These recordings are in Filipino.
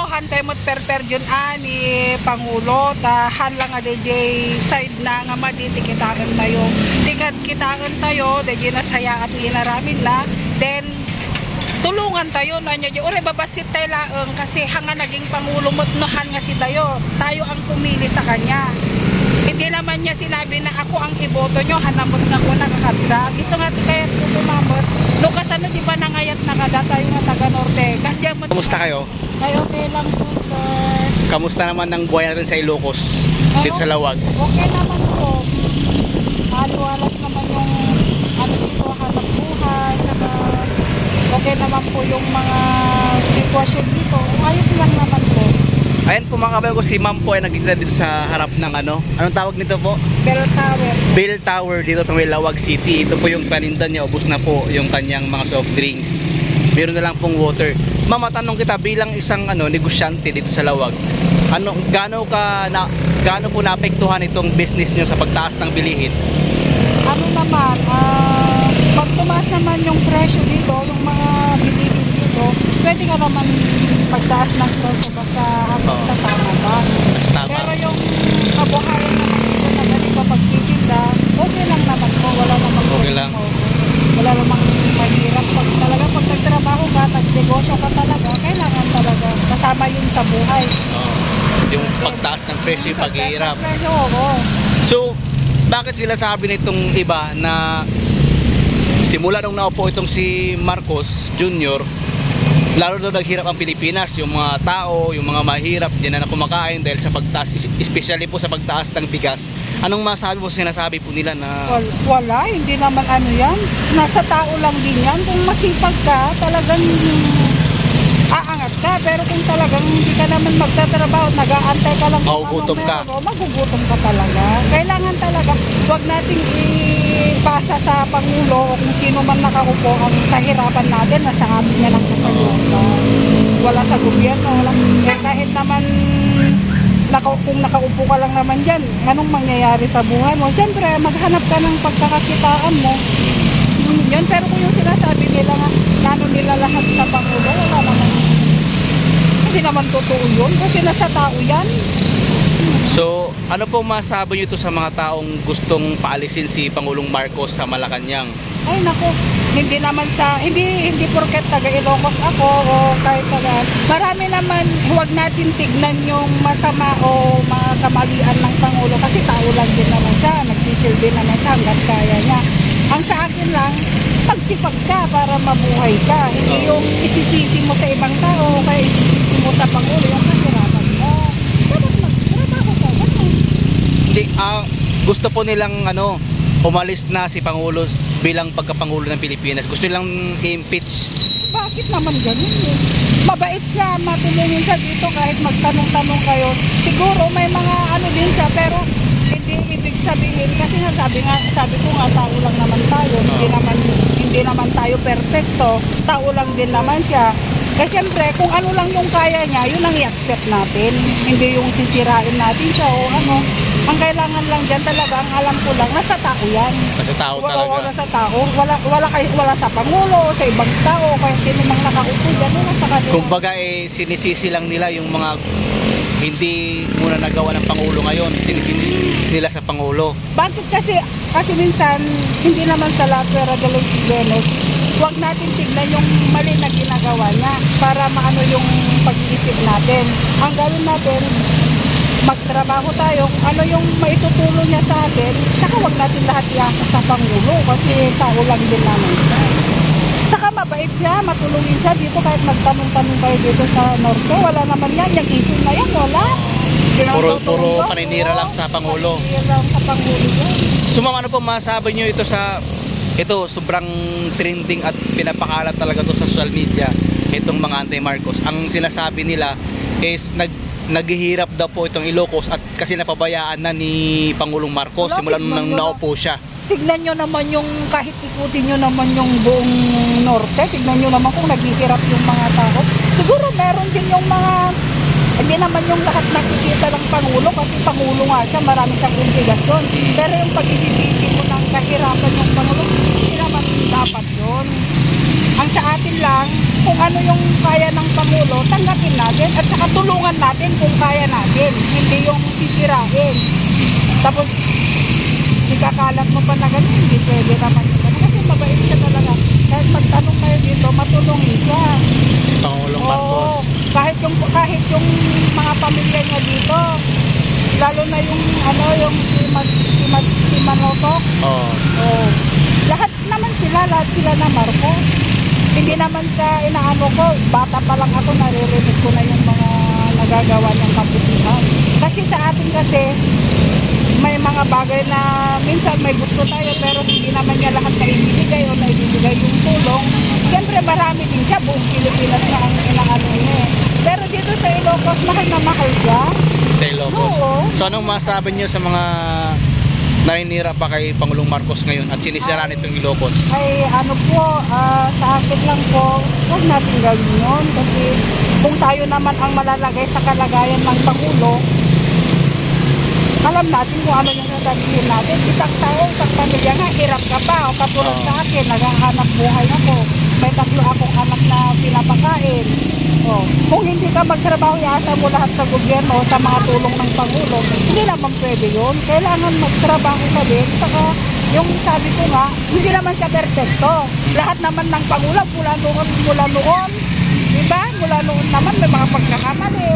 hantay mo't perper dyan ani Pangulo, han lang nga DJ side na nga maditi kitaan tayo. Tikat kitaan tayo, DJ nasaya at inaramin la, then tulungan tayo na niya, ore babasit tayo laang kasi hanga naging Pangulo mo't nohan nga si tayo ang pumili sa kanya. Hindi naman niya sinabi na ako ang iboto nyo, hanamot nga ko nakakabsa. Gusto nga kaya tumamot. Lukas ano, di ba nangayat nakada tayo nga taga Norte. Kamusta kayo? Ay, okay lang po, sir. Kamusta naman ang buhay natin sa Ilocos, dito sa Lawag? Okay naman po. Aliwalas naman yung ano dito, hanap buhay. Saka okay naman po yung mga sitwasyon dito. Ayos lang naman po. Ayan po mga kabayan ko, si ma'am po ay nagkita dito sa harap ng anong tawag nito po? Bell Tower. Bell Tower dito sa Lawag City. Ito po yung paninda niya, ubos na po yung kanyang mga soft drinks. Meron na lang pong water. Ma'am, matanong kita bilang isang negosyante dito sa Lawag. Gaano po naapektuhan itong business niyo sa pagtaas ng bilihin? Ano naman, pag tumaas naman yung presyo dito, yung mga bilihin dito, pwede ka naman pagtaas ng presyo basta hanggang sa tama ba. Pero yung kabuhayan naman dito na ganito pagtitinda, okay lang naman po, wala namang okay lang. Wala namang mahirap. Pag nagtrabaho ka, nagnegosyo ka talaga, kailangan talaga kasama yun sa buhay. Yung pagtaas ng presyo, yung paghihirap. So, bakit sila sabi nitong iba na simula nung naupo itong si Marcos Jr., lalo daw naghirap ang Pilipinas, yung mga tao, yung mga mahirap din na kumakain dahil sa pagtaas, especially po sa pagtaas ng bigas. Anong masabi mo, sinasabi po nila na... Wala, hindi naman yan. Nasa tao lang din yan. Kung masipag ka, talagang aangat ka. Pero kung talagang hindi ka naman magtatrabaho, nag-aantay ka lang, magugutom ka. Magugutom ka talaga. Kailangan talaga, huwag nating ipasa sa Pangulo o kung sino man nakaupo ang kahirapan natin, nasa amin niya lang kasalutan. Wala sa gobyerno, wala. Kahit naman kung nakaupo ka lang naman dyan, anong mangyayari sa buhay mo? Siyempre, maghanap ka ng pagkakakitaan mo. Yun, pero kung yung sinasabi nila nga, nano nila lahat sa Pangulo, wala naman. Hindi naman totoo yun, kasi nasa tao yan. So, ano po masabi nyo ito sa mga taong gustong paalisin si Pangulong Marcos sa Malacanang? Ay nako, hindi porket taga Ilocos ako o kahit taga, marami naman, huwag natin tignan yung masama o mga kamalian ng Pangulo kasi tao lang din naman siya, nagsisilbi naman siya hanggang kaya niya. Ang sa akin lang, pagsipag ka para mabuhay ka, hindi yung isisisi mo sa ibang tao o kaya isisisi mo sa Pangulo yung kahirapan mo. Dapat magtrabaho ka, ganun. Hindi, gusto po nilang umalis na si Pangulo bilang pagkapangulo ng Pilipinas. Gusto nilang i-impeach. Bakit naman ganun eh? Mabait siya, matulungin siya dito kahit magtanong-tanong kayo. Siguro may mga din siya, pero hindi ibig sabihin kasi sabi ko nga tao lang naman tayo. Hindi naman tayo perfecto. Tao lang din naman siya. Eh syempre, kung ano lang yung kaya niya, yun ang i-accept natin. Hindi yung sisirain natin siya o ano. Ang kailangan lang dyan talaga, ang alam ko lang, nasa tao yan. Nasa tao talaga? Nasa tao. Wala sa Pangulo, sa ibang tao, kaya sino mang nakaupo dyan, nasa kanila. Kumbaga sinisisi lang nila yung mga hindi muna nagawa ng Pangulo ngayon. Sinisisi nila sa Pangulo. Bakit kasi minsan, hindi naman sa lahat, pero galos, huwag natin tignan yung mali na ginagawa niya para maano yung pag-iisip natin. Ang gawin natin, magtrabaho tayo, ano yung maitutulong niya sa atin, saka huwag natin lahat iasa sa Pangulo kasi tao lang din naman siya. Saka mabait siya, matulungin siya dito kahit magtanong-tanong kayo dito sa Norte, wala naman yan, yung issue na yan, wala. Puro paninira lang sa Pangulo. Paninira lang sa Pangulo yan. So ma'am, ano po masabi nyo ito sobrang trending at pinapakalat talaga to sa social media, itong mga anti-Marcos. Ang sinasabi nila is naghihirap daw po itong Ilocos at kasi napabayaan na ni Pangulong Marcos simula nung naupo siya. Tignan nyo naman yung, kahit ikutin nyo naman yung buong Norte, tignan nyo naman kung naghihirap yung mga tao. Siguro meron din yung mga, hindi naman yung lahat nakikita ng Pangulo kasi Pangulo nga siya, marami siyang obligasyon. Pero yung pag-isisisi mo ng kahirapan yung Pangulo, hindi naman dapat yun. Ang sa atin lang, kung ano yung kaya ng Pangulo, tanggapin natin. natin at saka tulungan natin kung kaya natin, hindi yung sisirain. Tapos ikakalat mo pa na ganun, hindi pwede naman yun. Kasi mabait siya talaga. Kahit magtanong kayo dito, matulungin siya. Si Pangulong Marcos. Oo, kahit yung mga pamilya niya dito, lalo na yung yung si Manotok. Oo. Oh. Lahat sila na Marcos. Hindi naman sa inaano ko, bata pa lang ako, naririnig ko na yung mga nagagawa ng kabutihan. Kasi sa atin kasi, may mga bagay na minsan may gusto tayo pero hindi naman niya lahat na ibibigay o naibibigay yung tulong. Siyempre marami din siya, buong Pilipinas na ang inaano niya. Pero dito sa Ilocos, mahal na mahal siya. Sa Ilocos. Oo. So anong masabi niyo sa mga naninira pa kay Pangulong Marcos ngayon at sinisira nitong Ilocos? Ay ano po, sa akin lang po, huwag natin gawin yun. Kasi kung tayo naman ang malalagay sa kalagayan ng Pangulo, alam natin kung ano yung sasabihin natin. Isang tao, isang pamilya nga, hirap ka pa. O katulad sa akin, naghahanap buhay ako. May 3 akong anak na pinapakain. O, kung hindi ka magtrabaho, iasa mo lahat sa gobyerno o sa mga tulong ng Pangulo, hindi naman pwede yun. Kailangan magtrabaho ka din. Saka, yung sabi ko nga, hindi naman siya perfecto. Lahat naman ng Pangulo, mula noon, diba? Mula noon naman, may mga pagkakamali,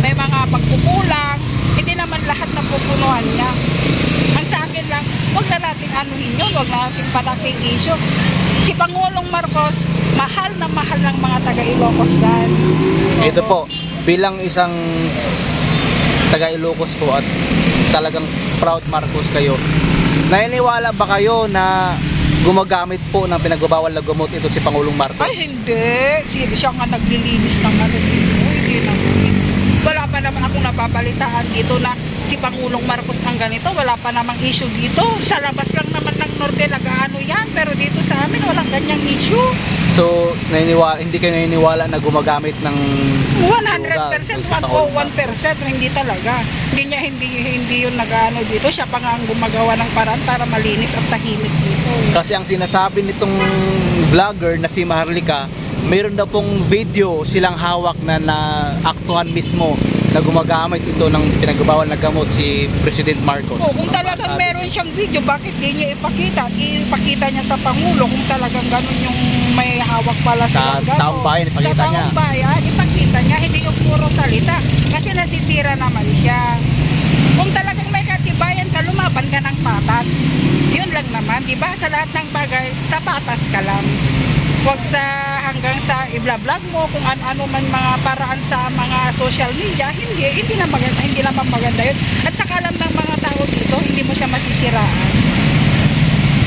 may mga pagkukulang. Hindi naman lahat na pupunuan niya. Ang sa akin lang, huwag na natin anuhin yun, huwag na natin palaking issue. Si Pangulong Marcos, mahal na mahal ng mga taga-Ilocos yan. Ito po, bilang isang taga-Ilocos po at talagang proud Marcos kayo, naniniwala ba kayo na gumagamit po ng pinagbabawal na gamot ito si Pangulong Marcos? Ay hindi, siya nga naglilinis ng ano dito, hindi naman. Wala pa naman akong napapalitaan dito na si Pangulong Marcos ang ganito. Wala pa namang issue dito. Sa labas lang naman ng Norte nag-ano yan. Pero dito sa amin walang ganyang issue. So, hindi kayo naniniwala na gumagamit ng 100%, 101%, hindi talaga. Hindi yun nag-ano dito. Siya pa nga ang gumagawa ng paraan para malinis at tahimik dito. Kasi ang sinasabi nitong vlogger na si Maharlika, mayroon daw pong video silang hawak na naaktuhan mismo na gumagamit ito ng pinagbabawal na gamot si President Marcos. Kung talagang meron siyang video, bakit di niya ipakita? Ipakita niya sa Pangulo kung talagang ganun yung may hawak pala sa taong bayan, ipakita niya. Sa taong bayan, ipakita niya, hindi yung puro salita. Kasi nasisira naman siya. Kung talagang may katibayan ka, lumaban ka ng patas. Yun lang naman, di ba? Sa lahat ng bagay, sa patas ka lang. Huwag hanggang sa i-vlog mo kung ano-ano man mga paraan sa mga social media, hindi naman maganda yun. At saka alam ng mga tao dito, hindi mo siya masisiraan.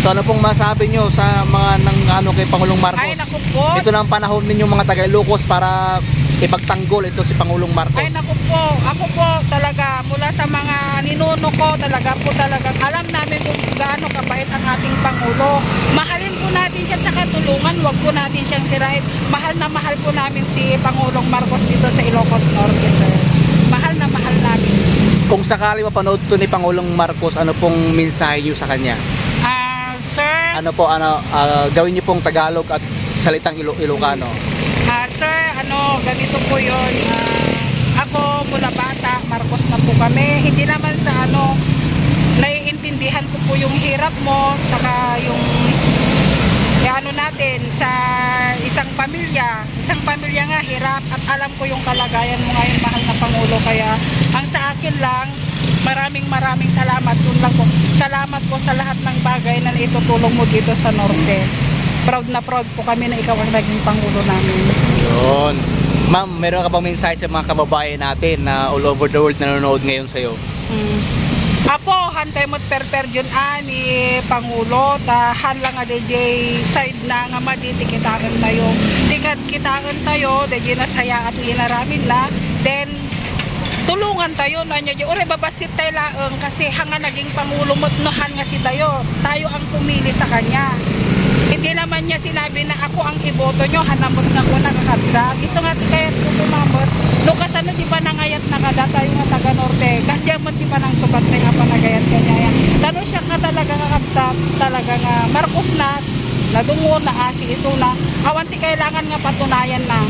So ano pong masabi nyo sa mga kay Pangulong Marcos? Ay naku po. Ito na ang panahon ninyo mga taga-Ilocos para ipagtanggol ito si Pangulong Marcos. Ay naku po, ako po talaga mula sa mga ninuno ko talagang alam namin kung gaano kabait ang ating Pangulo. Mahalin po natin siya tsaka tulungan, wag po natin siyang sirain. Mahal na mahal po namin si Pangulong Marcos dito sa Ilocos Norte, sir. Mahal na mahal namin. Kung sakali mapanood to ni Pangulong Marcos, ano pong mensahe niyo sa kanya? Sir, Gawin niyo pong Tagalog at salitang Ilocano. Sir, ganito po yun. Ako mula bata, Marcos na po kami. Hindi naman sa naiintindihan ko po yung hirap mo, saka yung natin sa isang pamilya nga hirap, at alam ko yung kalagayan mo ngayon, mahal na Pangulo. Kaya ang sa akin lang, maraming salamat. Yun lang po. Salamat po sa lahat ng bagay na itutulong mo dito sa Norte. Proud na proud po kami na ikaw ang naging Pangulo namin. Yun. Ma'am, meron ka bang mensahe sa mga kababayan natin na all over the world nanonood ngayon sa'yo? Apo, hantay mo't perper dyan ni Pangulo, tahan lang nga DJ side na nga maditi kitaan tayo. Tingad kitaan tayo, DJ nasaya at inaramin na, then tulungan tayo na niya, ore babasit tayo laang kasi hanga naging Pangulo mo't nohan nga si tayo ang pumili sa kanya. Hindi naman niya sinabi na ako ang iboto nyo, hanamot nga ko nakakabsa. Iso nga kaya ko kumamot. Lukas di ba nangayat na kada tayo nga taga Norte. Kasdyamot di ba nang subat na nga panagayat kanya. Tano siya nga talaga kakabsa, talaga nga Marcos na, nadungo na, si iso na. Awanti kailangan nga patunayan na.